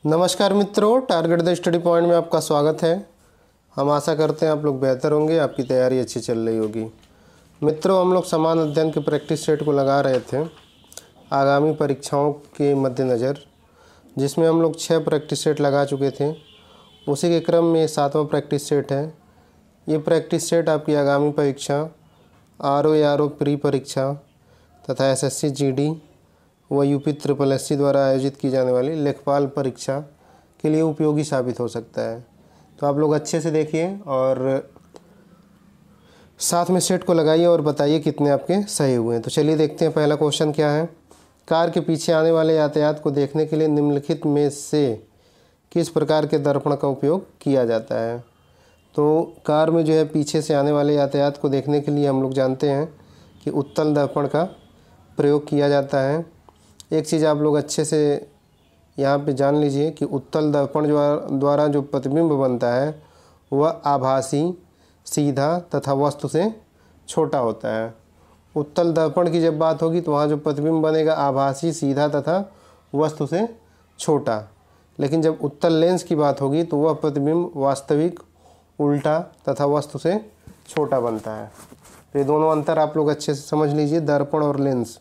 नमस्कार मित्रों, target the study point में आपका स्वागत है। हम आशा करते हैं आप लोग बेहतर होंगे, आपकी तैयारी अच्छी चल रही होगी। मित्रों, हम लोग समान अध्ययन के प्रैक्टिस सेट को लगा रहे थे आगामी परीक्षाओं के मद्देनज़र, जिसमें हम लोग 6 प्रैक्टिस सेट लगा चुके थे। उसी के क्रम में 7वां प्रैक्टिस सेट है। ये प्रैक्टिस सेट आपकी आगामी परीक्षा RO प्री परीक्षा तथा SSC GD व UP SSC द्वारा आयोजित की जाने वाली लेखपाल परीक्षा के लिए उपयोगी साबित हो सकता है। तो आप लोग अच्छे से देखिए और साथ में सेट को लगाइए और बताइए कितने आपके सही हुए हैं। तो चलिए देखते हैं पहला क्वेश्चन क्या है। कार के पीछे आने वाले यातायात को देखने के लिए निम्नलिखित में से किस प्रकार के दर्पण का उपयोग किया जाता है। तो कार में जो है पीछे से आने वाले यातायात को देखने के लिए हम लोग जानते हैं कि उत्तल दर्पण का प्रयोग किया जाता है। एक चीज़ आप लोग अच्छे से यहाँ पे जान लीजिए कि उत्तल दर्पण द्वारा जो प्रतिबिंब बनता है वह आभासी, सीधा तथा वस्तु से छोटा होता है। उत्तल दर्पण की जब बात होगी तो वहाँ जो प्रतिबिंब बनेगा आभासी, सीधा तथा वस्तु से छोटा। लेकिन जब उत्तल लेंस की बात होगी तो वह प्रतिबिंब वास्तविक, उल्टा तथा वस्तु से छोटा बनता है। तो ये दोनों अंतर आप लोग अच्छे से समझ लीजिए। दर्पण और लेंस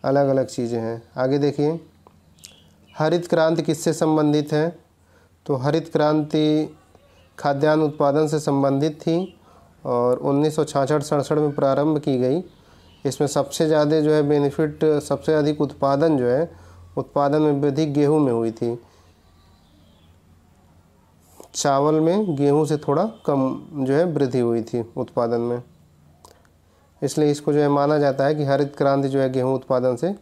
अलग अलग चीज़ें हैं। आगे देखिए, हरित क्रांति किससे संबंधित है। तो हरित क्रांति खाद्यान्न उत्पादन से संबंधित थी और 1966-67 में प्रारंभ की गई। इसमें सबसे ज़्यादा जो है बेनिफिट, सबसे अधिक उत्पादन जो है उत्पादन में वृद्धि गेहूं में हुई थी। चावल में गेहूं से थोड़ा कम जो है वृद्धि हुई थी उत्पादन में, इसलिए इसको जो है माना जाता है कि हरित क्रांति जो है गेहूं उत्पादन से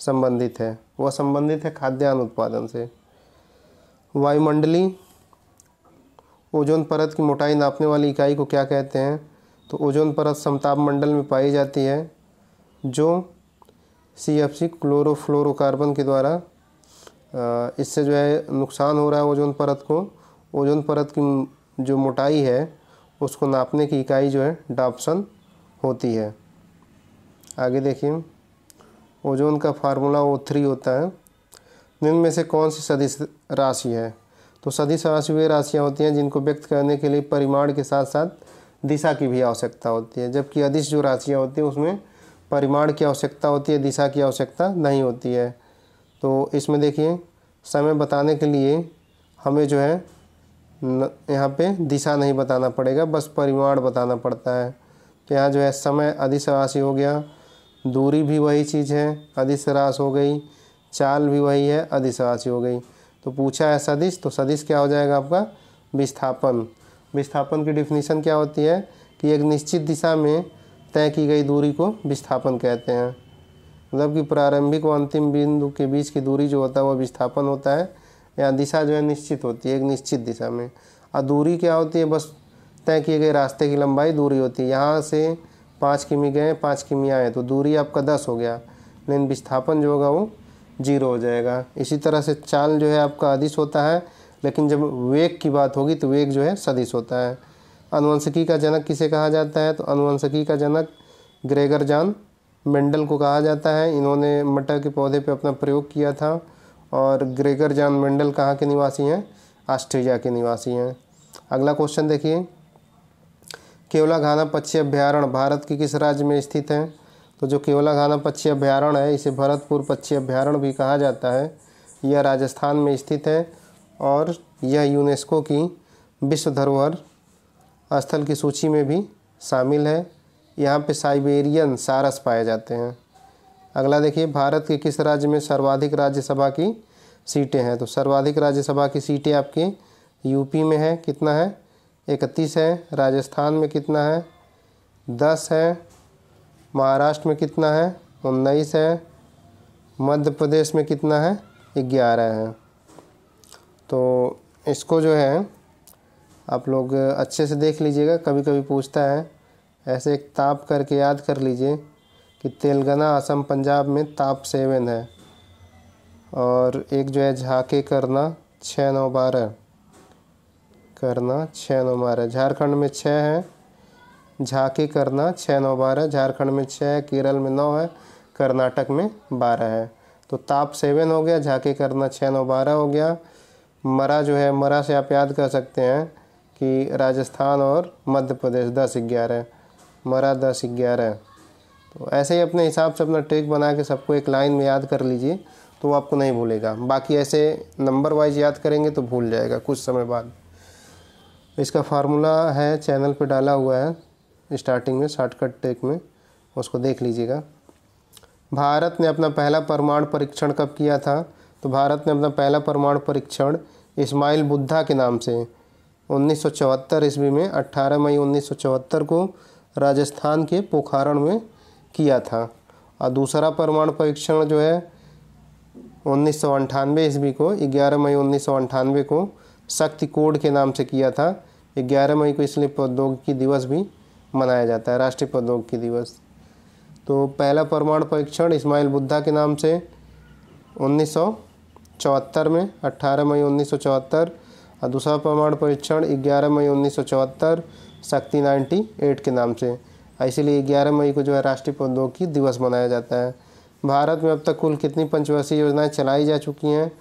संबंधित है। वह संबंधित है खाद्यान्न उत्पादन से। वायुमंडलीय ओजोन परत की मोटाई नापने वाली इकाई को क्या कहते हैं। तो ओजोन परत समताप मंडल में पाई जाती है जो CFC क्लोरोफ्लोरोकार्बन के द्वारा इससे जो है नुकसान हो रहा है ओजोन परत को। ओजोन परत की जो मोटाई है उसको नापने की इकाई जो है डाप्सन होती है। आगे देखिए, ओजोन का फार्मूला O3 होता है। निम्न में से कौन सी सदिश राशि है। तो सदिश राशि वे राशियाँ होती हैं जिनको व्यक्त करने के लिए परिमाण के साथ साथ दिशा की भी आवश्यकता होती है, जबकि अदिश जो राशियाँ होती हैं उसमें परिमाण की आवश्यकता होती है, दिशा की आवश्यकता नहीं होती है। तो इसमें देखिए, समय बताने के लिए हमें जो है यहाँ पे दिशा नहीं बताना पड़ेगा, बस परिमाण बताना पड़ता है। तो यहाँ जो है समय अदिश राशि हो गया, दूरी भी वही चीज़ है अदिश राशि हो गई, चाल भी वही है अदिश राशि हो गई। तो पूछा है सदिश, तो सदिश क्या हो जाएगा आपका विस्थापन। विस्थापन की डिफिनीशन क्या होती है कि एक निश्चित दिशा में तय की गई दूरी को विस्थापन कहते हैं। मतलब कि प्रारंभिक व अंतिम बिंदु के बीच की दूरी जो होता है वह विस्थापन होता है। या दिशा जो है निश्चित होती है एक निश्चित दिशा में, और दूरी क्या होती है, बस तय किए गए रास्ते की लंबाई दूरी होती है। यहाँ से 5 किमी गए, 5 किमी आए तो दूरी आपका 10 हो गया, लेकिन विस्थापन जो होगा वो 0 हो जाएगा। इसी तरह से चाल जो है आपका अदिश होता है, लेकिन जब वेग की बात होगी तो वेग जो है सदिश होता है। अनुवंशिकी का जनक किसे कहा जाता है। तो अनुवंशिकी का जनक ग्रेगर जॉन मेंडल को कहा जाता है। इन्होंने मटर के पौधे पर अपना प्रयोग किया था। और ग्रेगर जॉन मेंडल कहाँ के निवासी हैं, ऑस्ट्रेलिया के निवासी हैं। अगला क्वेश्चन देखिए, केवलाघाना पक्षी अभ्यारण्य भारत के किस राज्य में स्थित है। तो जो केवलाघाना पक्षी अभ्यारण्य है इसे भरतपुर पक्षी अभ्यारण्य भी कहा जाता है। यह राजस्थान में स्थित है और यह यूनेस्को की विश्व धरोहर स्थल की सूची में भी शामिल है। यहाँ पे साइबेरियन सारस पाए जाते हैं। अगला देखिए, भारत के किस राज्य में सर्वाधिक राज्यसभा की सीटें हैं। तो सर्वाधिक राज्यसभा की सीटें आपके UP में है, कितना है 31 है। राजस्थान में कितना है 10 है। महाराष्ट्र में कितना है 19 है। मध्य प्रदेश में कितना है 11 है। तो इसको जो है आप लोग अच्छे से देख लीजिएगा, कभी कभी पूछता है ऐसे एक ताप करके याद कर लीजिए कि तेलंगाना, असम, पंजाब में ताप 7 है और एक जो है झाके करना 6, 9, 12 करना 6, 9, 12। झारखंड में 6 है, झाके करना 6, 9, 12। झारखंड में 6 है, केरल में 9 है, कर्नाटक में 12 है। तो ताप 7 हो गया, झाके करना 6, 9, 12 हो गया। मरा जो है, मरा से आप याद कर सकते हैं कि राजस्थान और मध्य प्रदेश 10-11, मरा 10-11। तो ऐसे ही अपने हिसाब से अपना ट्रिक बना के सबको एक लाइन में याद कर लीजिए, तो वो आपको नहीं भूलेगा। बाकी ऐसे नंबर वाइज याद करेंगे तो भूल जाएगा कुछ समय बाद। इसका फार्मूला है, चैनल पे डाला हुआ है स्टार्टिंग में शॉर्टकट ट्रिक में, उसको देख लीजिएगा। भारत ने अपना पहला परमाणु परीक्षण कब किया था? तो भारत ने अपना पहला परमाणु परीक्षण इस्माइल बुद्धा के नाम से 1974 ईस्वी में 18 मई 1974 को राजस्थान के पोखरण में किया था। और दूसरा परमाणु परीक्षण जो है 1998 ईस्वी को 11 मई 1998 को शक्ति कोड के नाम से किया था। 11 मई को इसलिए प्रौद्योगिकी दिवस भी मनाया जाता है, राष्ट्रीय प्रौद्योगिकी दिवस। तो पहला परमाणु परीक्षण इस्माइल बुद्धा के नाम से 1974 में 18 मई 1974, और दूसरा परमाणु परीक्षण 11 मई 1974 शक्ति 98 के नाम से। इसीलिए 11 मई को जो है राष्ट्रीय प्रौद्योगिकी दिवस मनाया जाता है। भारत में अब तक कुल कितनी पंचवर्षीय योजनाएं चलाई जा चुकी हैं?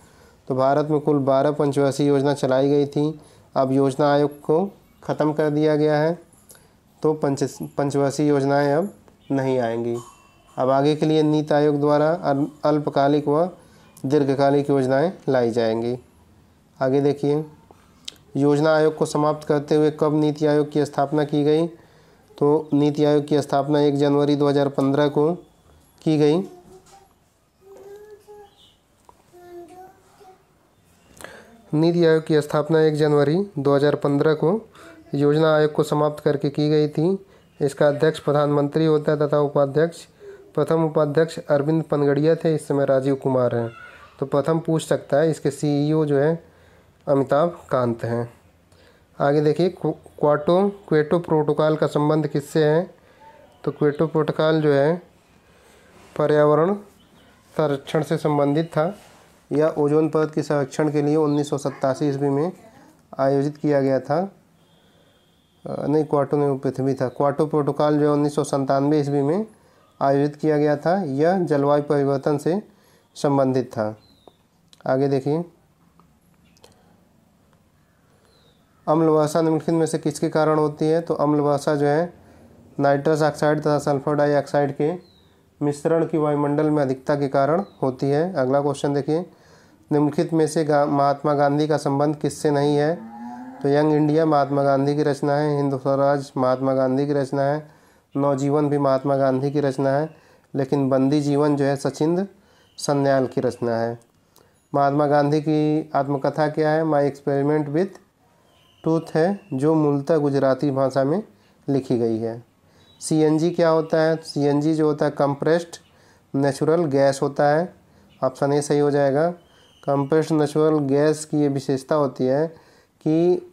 तो भारत में कुल 12 पंचवर्षीय योजना चलाई गई थी। अब योजना आयोग को ख़त्म कर दिया गया है, तो पंचवर्षीय योजनाएं अब नहीं आएंगी। अब आगे के लिए नीति आयोग द्वारा अल्पकालिक व दीर्घकालिक योजनाएं लाई जाएंगी। आगे देखिए, योजना आयोग को समाप्त करते हुए कब नीति आयोग की स्थापना की गई? तो नीति आयोग की स्थापना 1 जनवरी 2015 को की गई। नीति आयोग की स्थापना 1 जनवरी 2015 को योजना आयोग को समाप्त करके की गई थी। इसका अध्यक्ष प्रधानमंत्री होता है तथा उपाध्यक्ष, प्रथम उपाध्यक्ष अरविंद पनगड़िया थे, इस समय राजीव कुमार हैं। तो प्रथम पूछ सकता है, इसके सीईओ जो है अमिताभ कांत हैं। आगे देखिए, क्योटो प्रोटोकॉल का संबंध किससे है? तो क्योटो प्रोटोकॉल जो है पर्यावरण संरक्षण से संबंधित था। यह ओजोन परत के संरक्षण के लिए 1987 ईस्वी में आयोजित किया गया था। नहीं, क्योटो नहीं, पृथ्वी था। क्योटो प्रोटोकॉल जो है 1997 ईस्वी में आयोजित किया गया था। यह जलवायु परिवर्तन से संबंधित था। आगे देखिए, अम्ल वर्षा निम्नलिखित में से किसके कारण होती है? तो अम्ल वर्षा जो है नाइट्रस ऑक्साइड तथा सल्फर डाइऑक्साइड के मिश्रण की वायुमंडल में अधिकता के कारण होती है। अगला क्वेश्चन देखिए, निम्नलिखित में से महात्मा गांधी का संबंध किससे नहीं है? तो यंग इंडिया महात्मा गांधी की रचना है, हिंद स्वराज महात्मा गांधी की रचना है, नवजीवन भी महात्मा गांधी की रचना है, लेकिन बंदी जीवन जो है सचिंद्र सन्याल की रचना है। महात्मा गांधी की आत्मकथा क्या है? माई एक्सपेरिमेंट विथ ट्रूथ है, जो मूलतः गुजराती भाषा में लिखी गई है। सीएनजी क्या होता है? सीएनजी जो होता है कंप्रेस्ड नेचुरल गैस होता है। ऑप्शन ए सही हो जाएगा। कंप्रेस्ड नेचुरल गैस की ये विशेषता होती है कि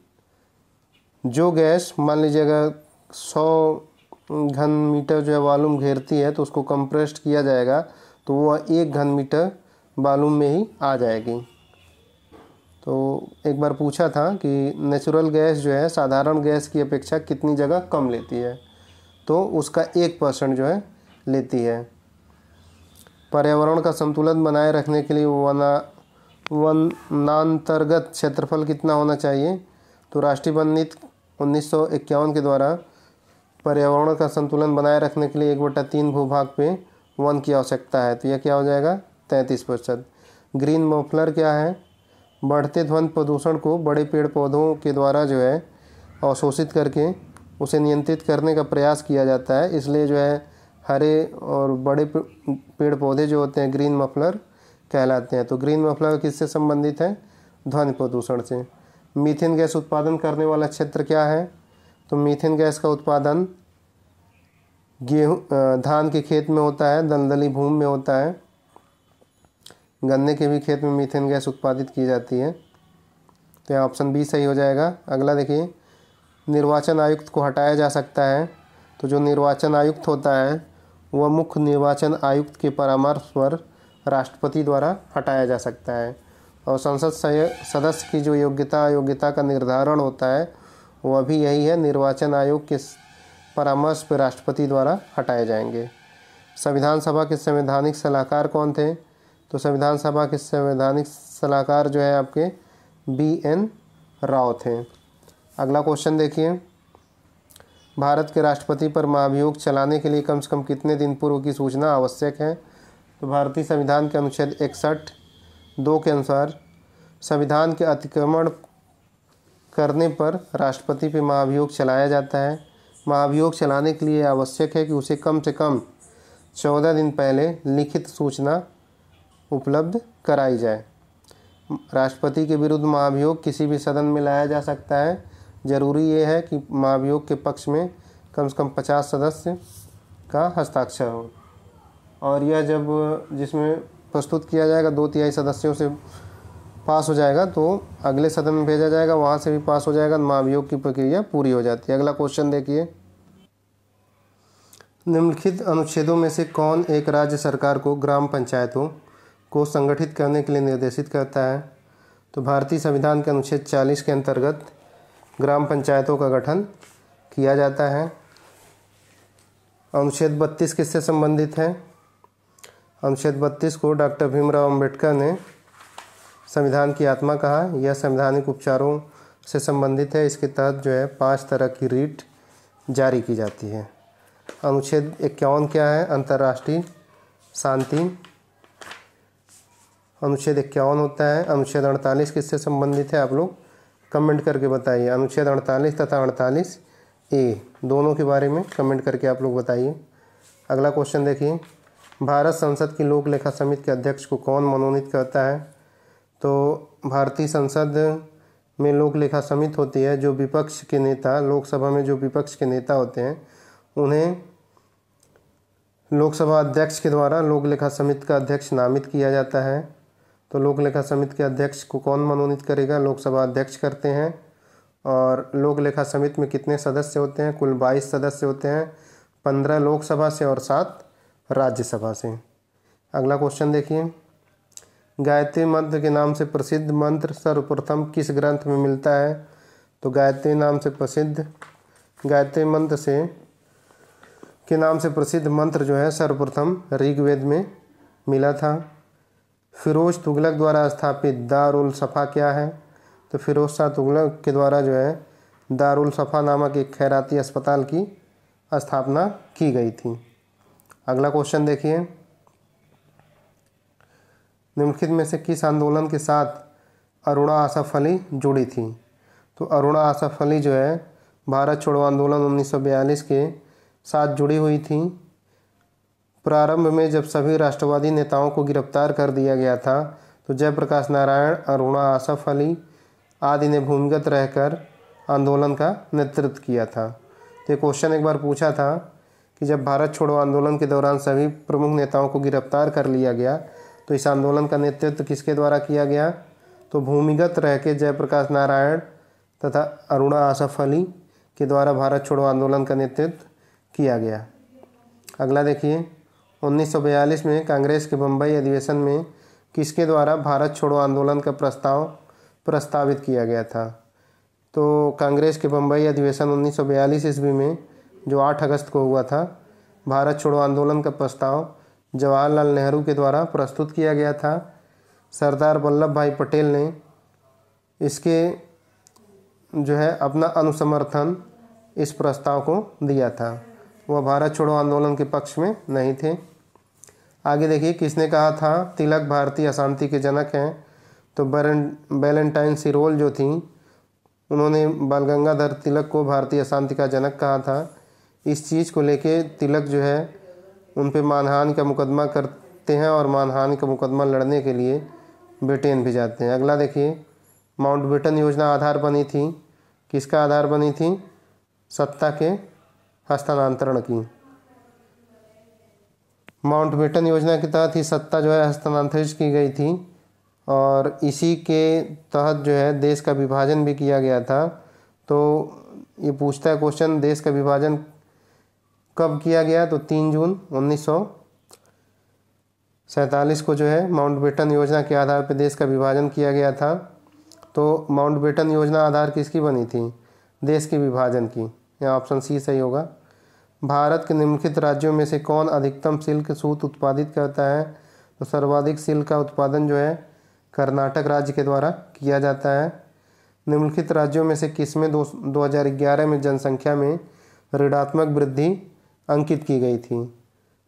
जो गैस मान लीजिए अगर 100 घन मीटर जो है वॉल्यूम घेरती है तो उसको कंप्रेस्ड किया जाएगा तो वह 1 घन मीटर वॉल्यूम में ही आ जाएगी। तो एक बार पूछा था कि नेचुरल गैस जो है साधारण गैस की अपेक्षा कितनी जगह कम लेती है? तो उसका 1% जो है लेती है। पर्यावरण का संतुलन बनाए रखने के लिए वनांतर्गत क्षेत्रफल कितना होना चाहिए? तो राष्ट्रीय वन नीति 1951 के द्वारा पर्यावरण का संतुलन बनाए रखने के लिए 1/3 भूभाग पे वन की आवश्यकता है। तो यह क्या हो जाएगा? 33%। ग्रीन मफलर क्या है? बढ़ते ध्वनि प्रदूषण को बड़े पेड़ पौधों के द्वारा जो है अवशोषित करके उसे नियंत्रित करने का प्रयास किया जाता है। इसलिए जो है हरे और बड़े पेड़ पौधे जो होते हैं ग्रीन मफलर कहलाते हैं। तो ग्रीन मफलर किससे संबंधित है? ध्वनि प्रदूषण से। मीथेन गैस उत्पादन करने वाला क्षेत्र क्या है? तो मीथेन गैस का उत्पादन धान के खेत में होता है, दलदली भूमि में होता है। गन्ने के भी खेत में मीथेन गैस उत्पादित की जाती है। तो यहाँ ऑप्शन बी सही हो जाएगा। अगला देखिए, निर्वाचन आयुक्त को हटाया जा सकता है। तो जो निर्वाचन आयुक्त होता है वह मुख्य निर्वाचन आयुक्त के परामर्श पर राष्ट्रपति द्वारा हटाया जा सकता है। और संसद सदस्य की जो योग्यता का निर्धारण होता है वह भी यही है, निर्वाचन आयोग के परामर्श पर राष्ट्रपति द्वारा हटाए जाएंगे। संविधान सभा के संवैधानिक सलाहकार कौन थे? तो संविधान सभा के संवैधानिक सलाहकार जो है आपके BN राव थे। अगला क्वेश्चन देखिए, भारत के राष्ट्रपति पर महाभियोग चलाने के लिए कम से कम कितने दिन पूर्व की सूचना आवश्यक है? तो भारतीय संविधान के अनुच्छेद 61(2) के अनुसार संविधान के अतिक्रमण करने पर राष्ट्रपति पर महाभियोग चलाया जाता है। महाभियोग चलाने के लिए आवश्यक है कि उसे कम से कम 14 दिन पहले लिखित सूचना उपलब्ध कराई जाए। राष्ट्रपति के विरुद्ध महाभियोग किसी भी सदन में लाया जा सकता है। जरूरी ये है कि महाभियोग के पक्ष में कम से कम 50 सदस्य का हस्ताक्षर हो, और यह जब जिसमें प्रस्तुत किया जाएगा 2/3 सदस्यों से पास हो जाएगा तो अगले सदन में भेजा जाएगा, वहाँ से भी पास हो जाएगा, महाभियोग की प्रक्रिया पूरी हो जाती है। अगला क्वेश्चन देखिए, निम्नलिखित अनुच्छेदों में से कौन एक राज्य सरकार को ग्राम पंचायतों को संगठित करने के लिए निर्देशित करता है? तो भारतीय संविधान के अनुच्छेद 40 के अंतर्गत ग्राम पंचायतों का गठन किया जाता है। अनुच्छेद 32 किससे संबंधित है? अनुच्छेद 32 को डॉक्टर भीमराव अंबेडकर ने संविधान की आत्मा कहा। यह संवैधानिक उपचारों से संबंधित है। इसके तहत जो है 5 तरह की रीट जारी की जाती है। अनुच्छेद 51 क्या है? अंतर्राष्ट्रीय शांति। अनुच्छेद 51 होता है। अनुच्छेद 48 किससे संबंधित है? आप लोग कमेंट करके बताइए। अनुच्छेद 48 तथा 48A दोनों के बारे में कमेंट करके आप लोग बताइए। अगला क्वेश्चन देखिए, भारत संसद की लोक लेखा समिति के अध्यक्ष को कौन मनोनीत करता है? तो भारतीय संसद में लोक लेखा समिति होती है। जो विपक्ष के नेता, लोकसभा में जो विपक्ष के नेता होते हैं उन्हें लोकसभा अध्यक्ष के द्वारा लोक लेखा समिति का अध्यक्ष नामित किया जाता है। तो लोक लेखा समिति के अध्यक्ष को कौन मनोनीत करेगा? लोकसभा अध्यक्ष करते हैं। और लोक लेखा समिति में कितने सदस्य होते हैं? कुल 22 सदस्य होते हैं, 15 लोकसभा से और 7 राज्यसभा से। अगला क्वेश्चन देखिए, गायत्री मंत्र के नाम से प्रसिद्ध मंत्र सर्वप्रथम किस ग्रंथ में मिलता है? तो गायत्री नाम से प्रसिद्ध गायत्री मंत्र के नाम से प्रसिद्ध मंत्र जो है सर्वप्रथम ऋग्वेद में मिला था। फिरोज तुगलक द्वारा स्थापित दारुल सफ़ा क्या है? तो फिरोज शाह तुगलक के द्वारा जो है दारुल सफ़ा नामक एक खैराती अस्पताल की स्थापना की गई थी। अगला क्वेश्चन देखिए, निम्नलिखित में से किस आंदोलन के साथ अरुणा आसफ अली जुड़ी थी? तो अरुणा आसफ अली जो है भारत छोड़ो आंदोलन 1942 के साथ जुड़ी हुई थी। प्रारंभ में जब सभी राष्ट्रवादी नेताओं को गिरफ्तार कर दिया गया था तो जयप्रकाश नारायण, अरुणा आसफ अली आदि ने भूमिगत रहकर आंदोलन का नेतृत्व किया था। तो ये क्वेश्चन एक बार पूछा था कि जब भारत छोड़ो आंदोलन के दौरान सभी प्रमुख नेताओं को गिरफ्तार कर लिया गया तो इस आंदोलन का नेतृत्व किसके द्वारा किया गया? तो भूमिगत रह के जयप्रकाश नारायण तथा अरुणा आसफ अली के द्वारा भारत छोड़ो आंदोलन का नेतृत्व किया गया। अगला देखिए, 1942 में कांग्रेस के बम्बई अधिवेशन में किसके द्वारा भारत छोड़ो आंदोलन का प्रस्ताव प्रस्तावित किया गया था? तो कांग्रेस के बम्बई अधिवेशन 1942 ईस्वी में जो 8 अगस्त को हुआ था, भारत छोड़ो आंदोलन का प्रस्ताव जवाहरलाल नेहरू के द्वारा प्रस्तुत किया गया था। सरदार वल्लभ भाई पटेल ने इसके जो है अपना अनुसमर्थन इस प्रस्ताव को दिया था। वह भारत छोड़ो आंदोलन के पक्ष में नहीं थे। आगे देखिए, किसने कहा था तिलक भारतीय अशांति के जनक हैं? तो वैलेंटाइन सिरोल जो थी उन्होंने बाल गंगाधर तिलक को भारतीय अशांति का जनक कहा था। इस चीज़ को लेके तिलक जो है उन पे मानहानि का मुकदमा करते हैं और मानहानि का मुकदमा लड़ने के लिए ब्रिटेन भी जाते हैं। अगला देखिए, माउंटबेटन योजना आधार बनी थी, किसका आधार बनी थी? सत्ता के हस्तांतरण की। माउंटबेटन योजना के तहत ही सत्ता जो है हस्तांतरित की गई थी और इसी के तहत जो है देश का विभाजन भी किया गया था। तो ये पूछता है क्वेश्चन, देश का विभाजन कब किया गया? तो 3 जून 1947 को जो है माउंटबेटन योजना के आधार पर देश का विभाजन किया गया था। तो माउंटबेटन योजना आधार किसकी बनी थी? देश के विभाजन की। यहाँ ऑप्शन सी सही होगा। भारत के निम्नलिखित राज्यों में से कौन अधिकतम सिल्क सूत उत्पादित करता है? तो सर्वाधिक सिल्क का उत्पादन जो है कर्नाटक राज्य के द्वारा किया जाता है। निम्नलिखित राज्यों में से किसमें 2011 में जनसंख्या में ऋणात्मक वृद्धि अंकित की गई थी?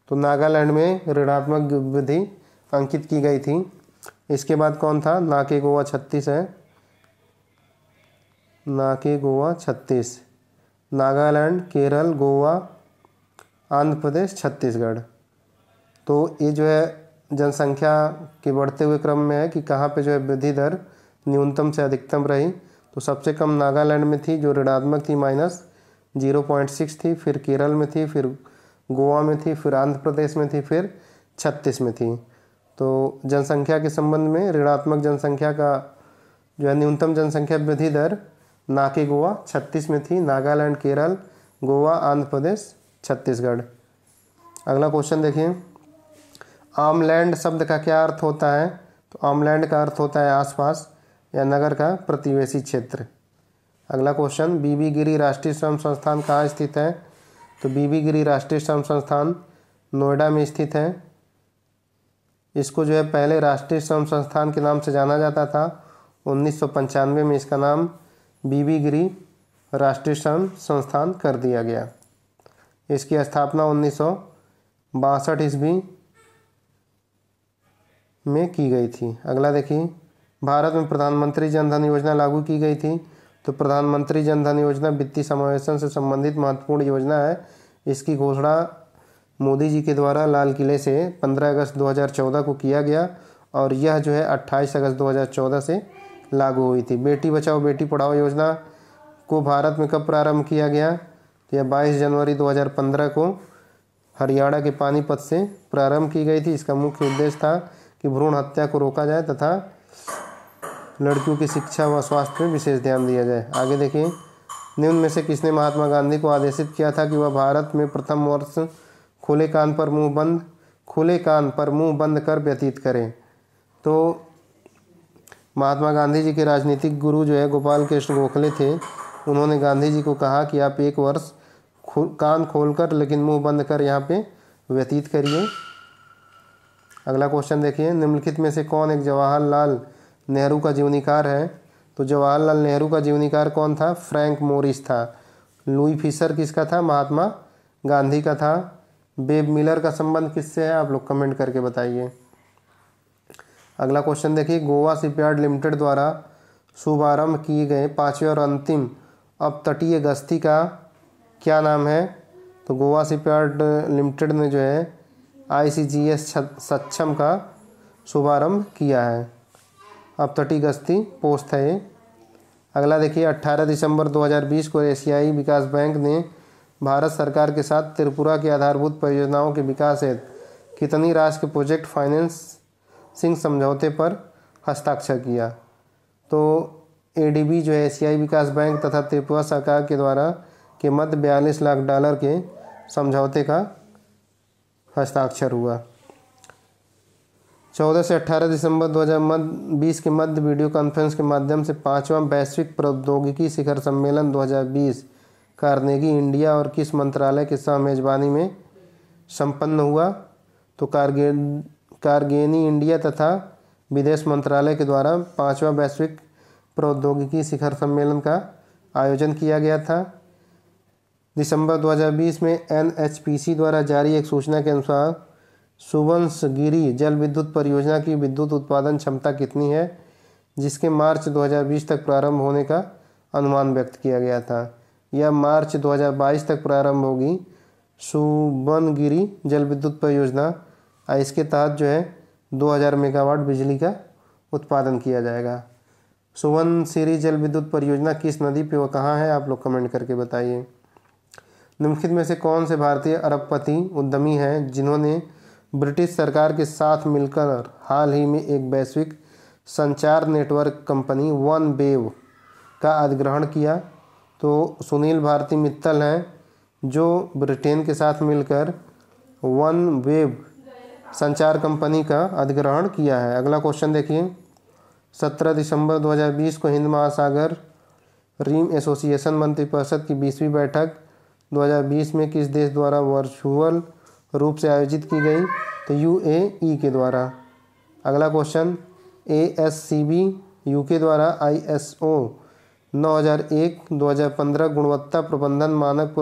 तो नागालैंड में ऋणात्मक वृद्धि अंकित की गई थी। इसके बाद कौन था? ना के गोवा 36 है, ना के गोवा 36, नागालैंड, केरल, गोवा, आंध्र प्रदेश, छत्तीसगढ़। तो ये जो है जनसंख्या के बढ़ते हुए क्रम में है कि कहाँ पे जो है वृद्धि दर न्यूनतम से अधिकतम रही। तो सबसे कम नागालैंड में थी जो ऋणात्मक थी, -0.6 थी, फिर केरल में थी, फिर गोवा में थी, फिर आंध्र प्रदेश में थी, फिर 36 में थी। तो जनसंख्या के संबंध में ऋणात्मक जनसंख्या का जो है न्यूनतम जनसंख्या वृद्धि दर ना के गोवा 36 में थी, नागालैंड, केरल, गोवा, आंध्र प्रदेश, छत्तीसगढ़। अगला क्वेश्चन देखिए, आमलैंड शब्द का क्या अर्थ होता है? तो आमलैंड का अर्थ होता है आसपास या नगर का प्रतिवेशी क्षेत्र। अगला क्वेश्चन, बीबी गिरी राष्ट्रीय श्रम संस्थान कहाँ स्थित है? तो बीबी गिरी राष्ट्रीय श्रम संस्थान नोएडा में स्थित है। इसको जो है पहले राष्ट्रीय श्रम संस्थान के नाम से जाना जाता था। 1995 में इसका नाम बीबी गिरी राष्ट्रीय श्रम संस्थान कर दिया गया। इसकी स्थापना 1962 ईस्वी में की गई थी। अगला देखिए, भारत में प्रधानमंत्री जन धन योजना लागू की गई थी। तो प्रधानमंत्री जन धन योजना वित्तीय समावेशन से संबंधित महत्वपूर्ण योजना है। इसकी घोषणा मोदी जी के द्वारा लाल किले से 15 अगस्त 2014 को किया गया और यह जो है 28 अगस्त 2014 से लागू हुई थी। बेटी बचाओ बेटी पढ़ाओ योजना को भारत में कब प्रारंभ किया गया? तो यह 22 जनवरी 2015 को हरियाणा के पानीपत से प्रारंभ की गई थी। इसका मुख्य उद्देश्य था कि भ्रूण हत्या को रोका जाए तथा लड़कियों की शिक्षा व स्वास्थ्य पर विशेष ध्यान दिया जाए। आगे देखिए, निम्न में से किसने महात्मा गांधी को आदेशित किया था कि वह भारत में प्रथम वर्ष खुले कान पर मुंह बंद कर व्यतीत करें? तो महात्मा गांधी जी के राजनीतिक गुरु जो है गोपाल कृष्ण गोखले थे। उन्होंने गांधी जी को कहा कि आप एक वर्ष कान खोलकर लेकिन मुंह बंद कर यहाँ पे व्यतीत करिए। अगला क्वेश्चन देखिए, निम्नलिखित में से कौन एक जवाहरलाल नेहरू का जीवनीकार है? तो जवाहरलाल नेहरू का जीवनीकार कौन था? फ्रैंक मोरिस था। लुई फिशर किसका था? महात्मा गांधी का था। बेब मिलर का संबंध किससे है? आप लोग कमेंट करके बताइए। अगला क्वेश्चन देखिए, गोवा शिपयार्ड लिमिटेड द्वारा शुभारंभ किए गए 5वें और अंतिम अपतटीय गश्ती का क्या नाम है? तो गोवा शिपयार्ड लिमिटेड ने जो है ICGS सक्षम का शुभारंभ किया है। अपतटीय गश्ती पोस्ट है ये। अगला देखिए, 18 दिसंबर 2020 को एशियाई विकास बैंक ने भारत सरकार के साथ त्रिपुरा की आधारभूत परियोजनाओं के विकास हेतु कितनी राशि के प्रोजेक्ट फाइनेंसिंग समझौते पर हस्ताक्षर किया? तो ADB जो है एशियाई विकास बैंक तथा त्रिपुरा सरकार के द्वारा के मध्य $42 लाख के समझौते का हस्ताक्षर हुआ। 14 से 18 दिसंबर 2020 के मध्य वीडियो कॉन्फ्रेंस के माध्यम से 5वां वैश्विक प्रौद्योगिकी शिखर सम्मेलन 2020 कार्नेगी इंडिया और किस मंत्रालय के सह मेजबानी में संपन्न हुआ? तो कार्नेगी इंडिया तथा विदेश मंत्रालय के द्वारा 5वां वैश्विक प्रौद्योगिकी शिखर सम्मेलन का आयोजन किया गया था। दिसंबर 2020 में NHPC द्वारा जारी एक सूचना के अनुसार सुबनसिरी जल विद्युत परियोजना की विद्युत उत्पादन क्षमता कितनी है, जिसके मार्च 2020 तक प्रारंभ होने का अनुमान व्यक्त किया गया था? यह मार्च 2022 तक प्रारंभ होगी सुबनगिरी जल विद्युत परियोजना। इसके तहत जो है 2000 मेगावाट बिजली का उत्पादन किया जाएगा। सुबनसिरी जल विद्युत परियोजना किस नदी पे व कहाँ है? आप लोग कमेंट करके बताइए। निम्नलिखित में से कौन से भारतीय अरबपति उद्यमी हैं जिन्होंने ब्रिटिश सरकार के साथ मिलकर हाल ही में एक वैश्विक संचार नेटवर्क कंपनी OneWeb का अधिग्रहण किया? तो सुनील भारती मित्तल हैं जो ब्रिटेन के साथ मिलकर OneWeb संचार कंपनी का अधिग्रहण किया है। अगला क्वेश्चन देखिए, 17 दिसंबर 2020 को हिंद महासागर रीम एसोसिएशन मंत्रिपरिषद की 20वीं बैठक 2020 में किस देश द्वारा वर्चुअल रूप से आयोजित की गई? तो UAE के द्वारा। अगला क्वेश्चन, ASCB यूके द्वारा ISO 9001-2015 गुणवत्ता प्रबंधन मानक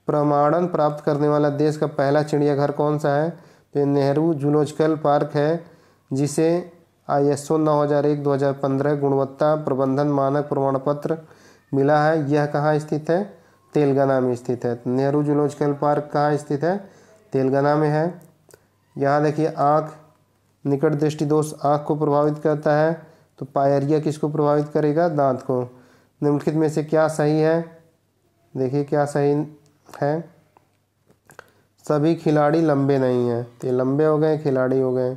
प्रमाणन प्राप्त करने वाला देश का पहला चिड़ियाघर कौन सा है? तो ये नेहरू जूलॉजिकल पार्क है, जिसे ISO 9001-2015 गुणवत्ता प्रबंधन मानक प्रमाण पत्र मिला है। यह कहाँ स्थित है? तेलंगाना में स्थित है। नेहरू जूलॉजिकल पार्क कहाँ स्थित है? तेलंगाना में है। यहाँ देखिए आँख, निकट दृष्टि दोष आँख को प्रभावित करता है, तो पायरिया किसको प्रभावित करेगा? दांत को। निम्नलिखित में से क्या सही है? देखिए क्या सही है। सभी खिलाड़ी लंबे नहीं हैं, तो ये लंबे हो गए, खिलाड़ी हो गए,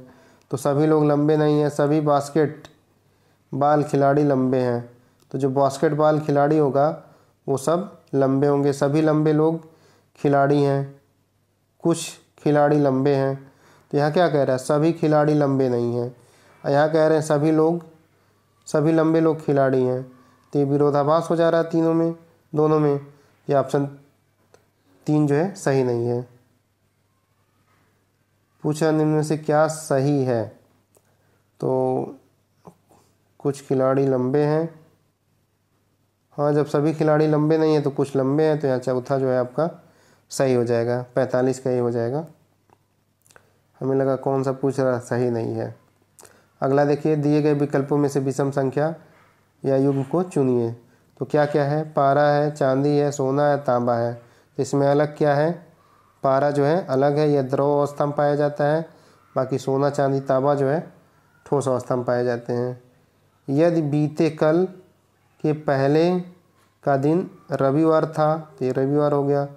तो सभी लोग लंबे नहीं हैं। सभी बास्केट बॉल खिलाड़ी लंबे हैं, तो जो बास्केटबॉल खिलाड़ी होगा वो सब लंबे होंगे। सभी लंबे लोग खिलाड़ी हैं, कुछ खिलाड़ी लंबे हैं। तो यहाँ क्या कह रहा है? सभी खिलाड़ी लंबे नहीं हैं। यहाँ कह रहे हैं सभी लंबे लोग खिलाड़ी हैं, तो ये विरोधाभास हो जा रहा है तीनों में, दोनों में। ये ऑप्शन 3 जो है सही नहीं है। पूछा निम्न में से क्या सही है? तो कुछ खिलाड़ी लंबे हैं। हाँ, जब सभी खिलाड़ी लंबे नहीं हैं तो कुछ लंबे हैं, तो यहाँ चौथा जो है आपका सही हो जाएगा, 45 का ही हो जाएगा। हमें लगा कौन सा पूछ रहा, सही नहीं है। अगला देखिए, दिए गए विकल्पों में से विषम संख्या या युग्म को चुनिए। तो क्या क्या है? पारा है, चांदी है, सोना है, तांबा है। तो इसमें अलग क्या है? पारा जो है अलग है, यह द्रव अवस्था में पाया जाता है। बाकी सोना, चांदी, तांबा जो है ठोस अवस्था में पाए जाते हैं। यदि बीते कल के पहले का दिन रविवार था, तो ये रविवार हो गया।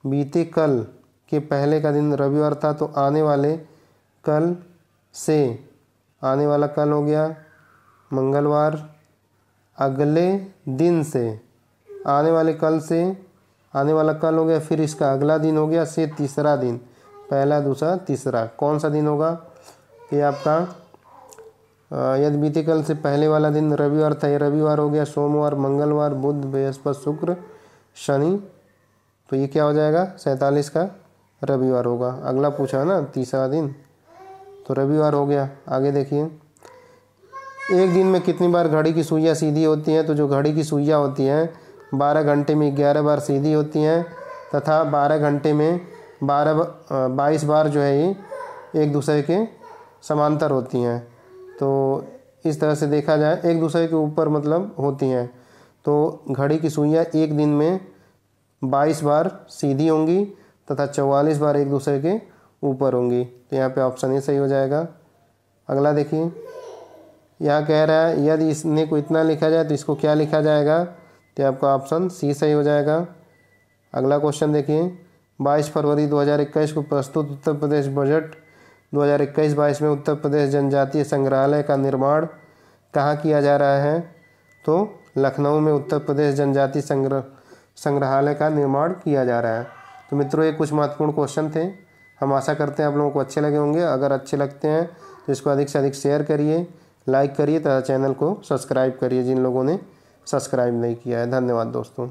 बीते कल के पहले का दिन रविवार था, तो आने वाले कल से, आने वाला कल हो गया मंगलवार। अगले दिन से, आने वाले कल से आने वाला कल हो गया, फिर इसका अगला दिन हो गया, से तीसरा दिन, पहला, दूसरा, तीसरा। कौन सा दिन होगा? ये आपका यदि बीते कल से पहले वाला दिन रविवार था, ये रविवार हो गया। सोमवार, मंगलवार, बुध, बृहस्पति, शुक्र, शनि, तो ये क्या हो जाएगा? 47 का रविवार होगा। अगला पूछा ना तीसरा दिन, तो रविवार हो गया। आगे देखिए, एक दिन में कितनी बार घड़ी की सुइयाँ सीधी होती हैं? तो जो घड़ी की सुइयाँ होती हैं 12 घंटे में 11 बार सीधी होती हैं, तथा 12 घंटे में 22 बार जो है ये एक दूसरे के समांतर होती हैं। तो इस तरह से देखा जाए, एक दूसरे के ऊपर मतलब होती हैं, तो घड़ी की सुइयाँ एक दिन में 22 बार सीधी होंगी तथा 44 बार एक दूसरे के ऊपर होंगी। तो यहाँ पे ऑप्शन ए सही हो जाएगा। अगला देखिए, यहाँ कह रहा है यदि इसने को इतना लिखा जाए तो इसको क्या लिखा जाएगा? तो आपका ऑप्शन सी सही हो जाएगा। अगला क्वेश्चन देखिए, 22 फरवरी 2021 को प्रस्तुत उत्तर प्रदेश बजट 2021-22 में उत्तर प्रदेश जनजातीय संग्रहालय का निर्माण कहाँ किया जा रहा है? तो लखनऊ में उत्तर प्रदेश जनजातीय संग्रहालय का निर्माण किया जा रहा है। तो मित्रों, ये कुछ महत्वपूर्ण क्वेश्चन थे। हम आशा करते हैं आप लोगों को अच्छे लगे होंगे। अगर अच्छे लगते हैं तो इसको अधिक से अधिक शेयर करिए, लाइक करिए तथा चैनल को सब्सक्राइब करिए जिन लोगों ने सब्सक्राइब नहीं किया है। धन्यवाद दोस्तों।